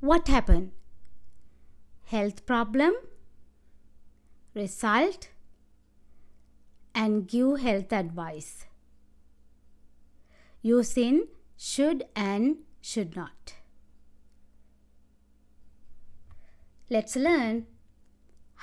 What happened? Health problem, result, and give health advice. Using should and should not. Let's learn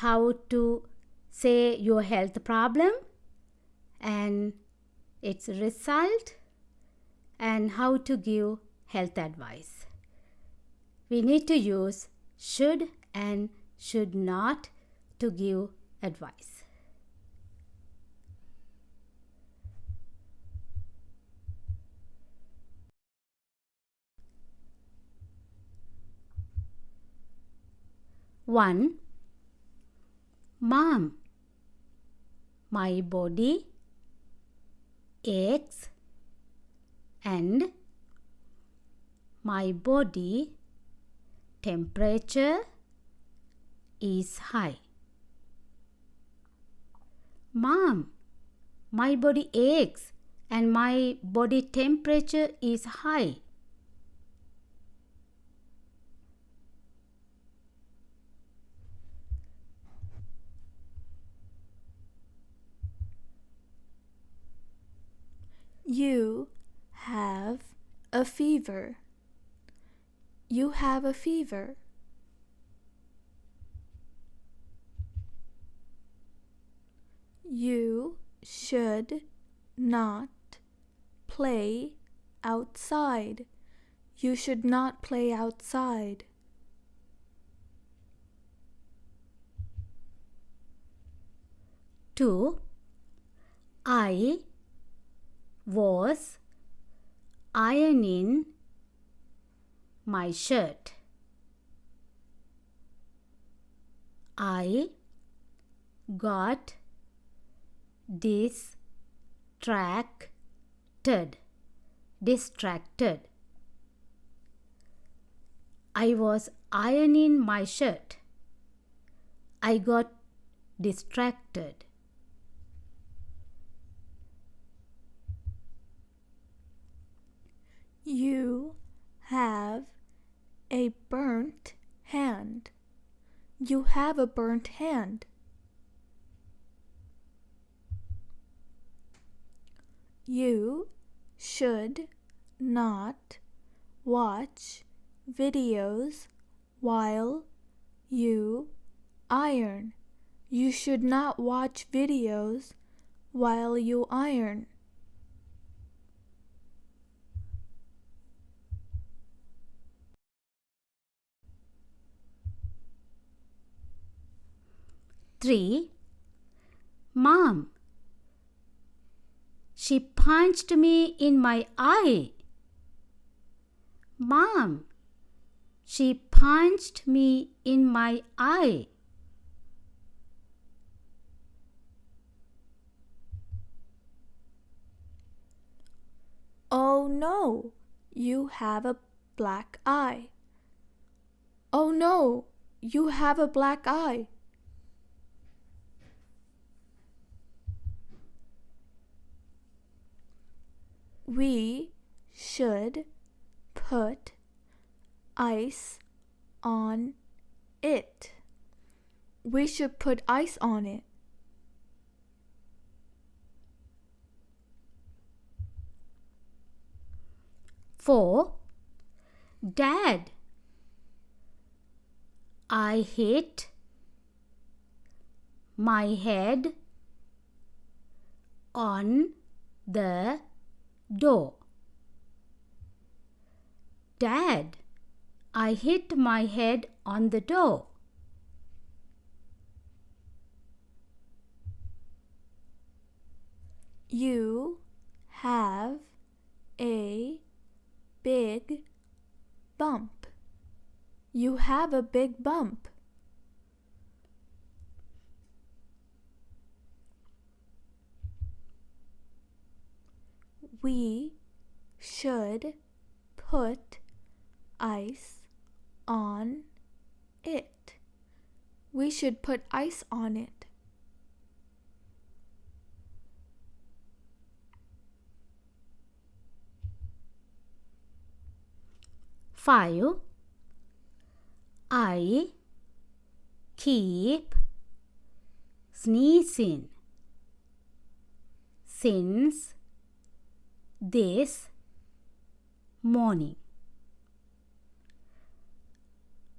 how to say your health problem and its result and how to give health advice. We need to use should and should not to give advice. One, Mom, my body aches and my body temperature is high. Mom, my body aches and my body temperature is high. You have a fever. You have a fever. You should not play outside. You should not play outside. Two, I was ironing my shirt. I got distracted. I was ironing my shirt. I got distracted. You have a burnt hand. You have a burnt hand. You should not watch videos while you iron. You should not watch videos while you iron. Three, Mom, she punched me in my eye. Mom, she punched me in my eye. Oh no, you have a black eye. Oh no, you have a black eye. We should put ice on it. We should put ice on it. Four, Dad, I hit my head on the door. Dad, I hit my head on the door. You have a big bump. You have a big bump. We should put ice on it. We should put ice on it. Five, I keep sneezing since this morning.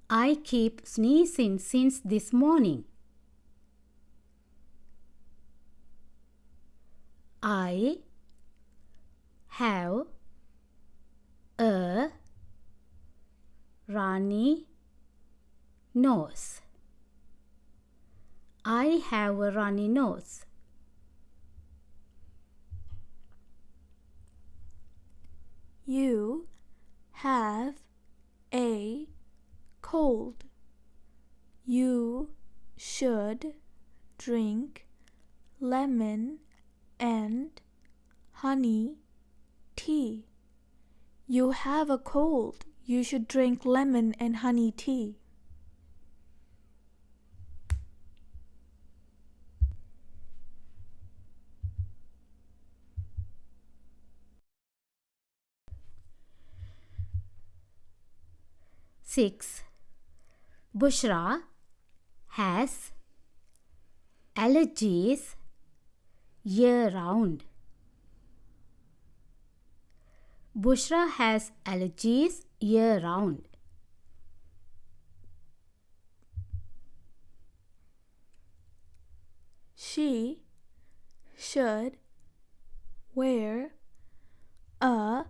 I keep sneezing since this morning. I have a runny nose. I have a runny nose. You have a cold. You should drink lemon and honey tea. You have a cold. You should drink lemon and honey tea. Six. Bushra has allergies year round. Bushra has allergies year round. She should wear a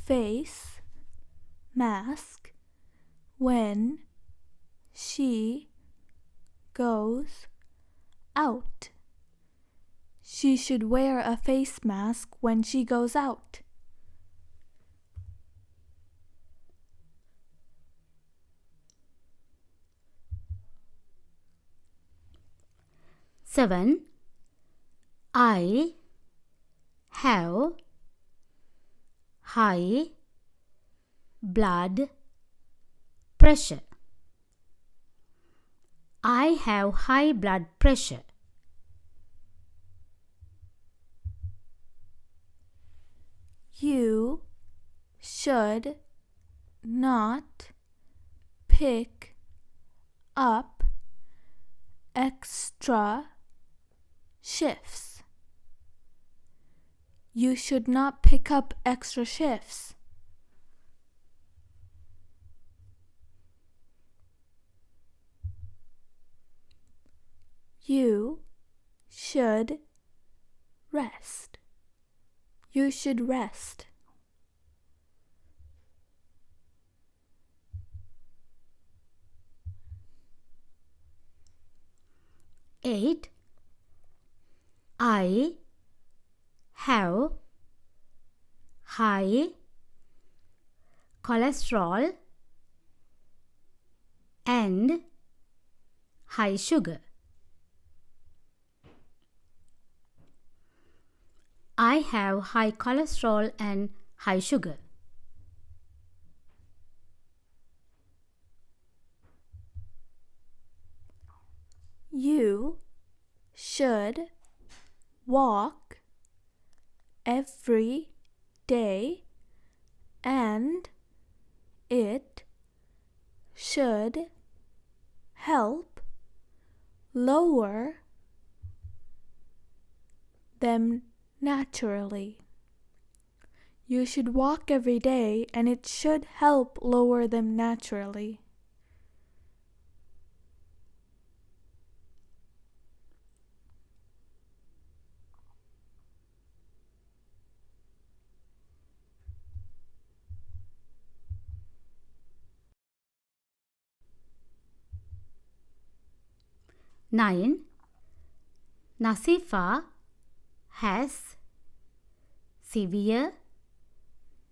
face mask when she goes out. She should wear a face mask when she goes out. Seven. I have high blood pressure. I have high blood pressure. You should not pick up extra shifts. You should not pick up extra shifts. You should rest. You should rest. Eight. I have high cholesterol and high sugar. I have high cholesterol and high sugar. You should walk every day and it should help lower them naturally. You should walk every day and it should help lower them naturally. Nine. Nasifa has severe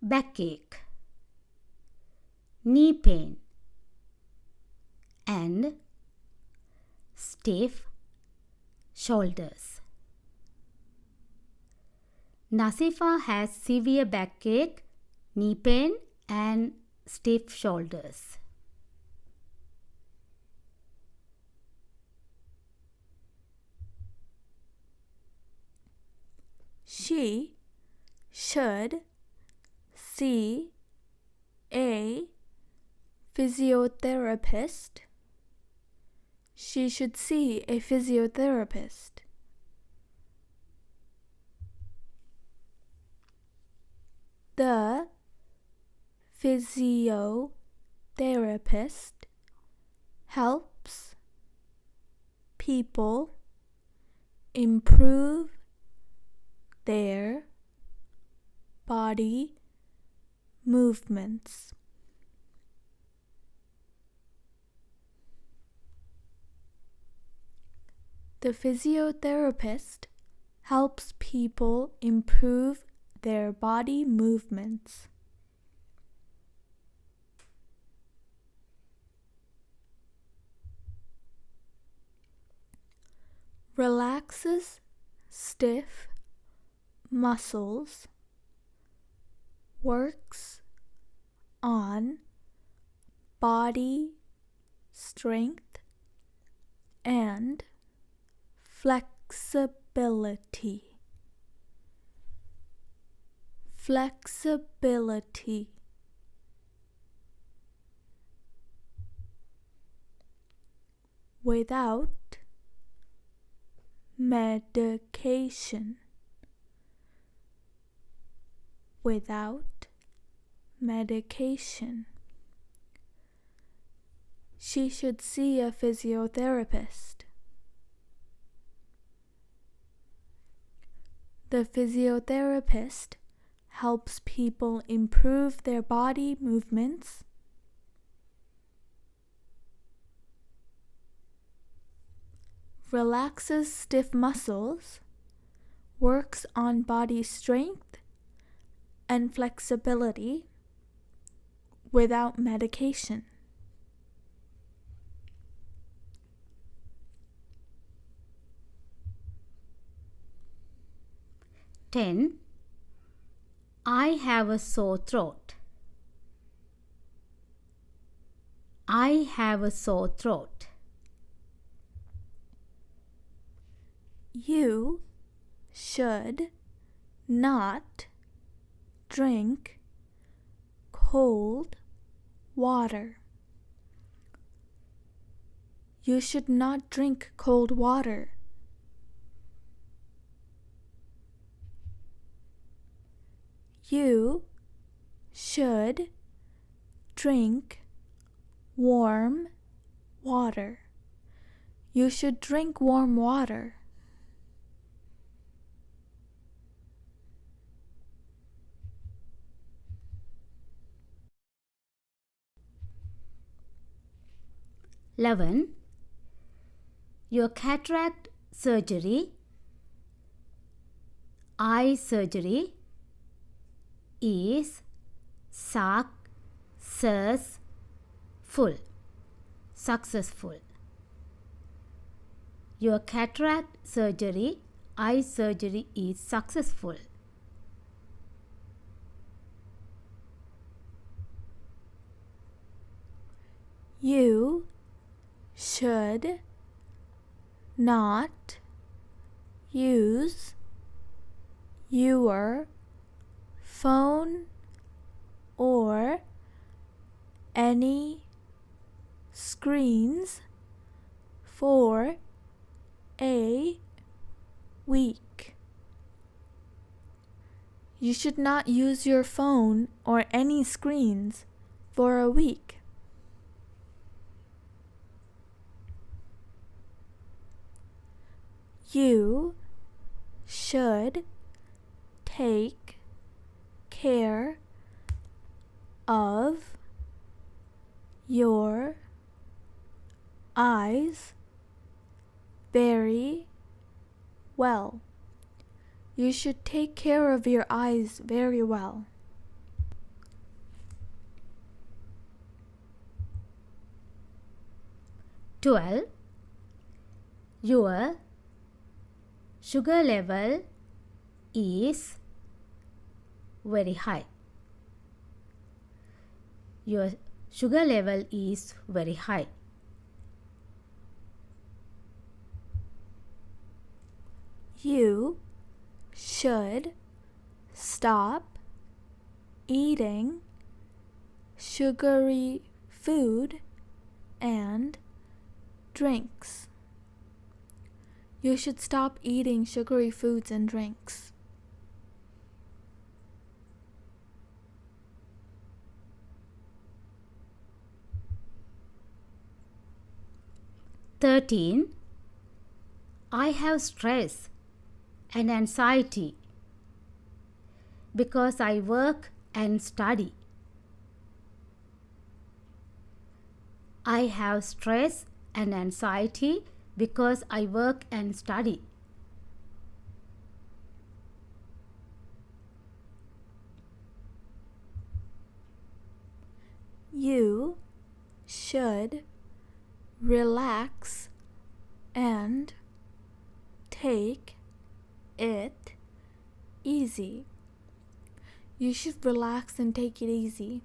backache, knee pain, and stiff shoulders. Nasifa has severe backache, knee pain, and stiff shoulders. She should see a physiotherapist. She should see a physiotherapist. The physiotherapist helps people improve their body movements. The physiotherapist helps people improve their body movements. Relaxes stiff muscles, works on body strength and flexibility. Flexibility. Without medication. Without medication. She should see a physiotherapist. The physiotherapist helps people improve their body movements. Relaxes stiff muscles, works on body strength and flexibility without medication. I have a sore throat. I have a sore throat. You should not drink cold water. You should not drink cold water. You should drink warm water. You should drink warm water. Your cataract surgery, eye surgery, is successful. Your cataract surgery, eye surgery is successful. You should not use your phone or any screens for a week. You should not use your phone or any screens for a week. You should take care of your eyes very well. You should take care of your eyes very well. Your sugar level is very high. Your sugar level is very high. You should stop eating sugary food and drinks. You should stop eating sugary foods and drinks. 13. I have stress and anxiety because I work and study. I have stress and anxiety because I work and study. You should relax and take it easy. You should relax and take it easy.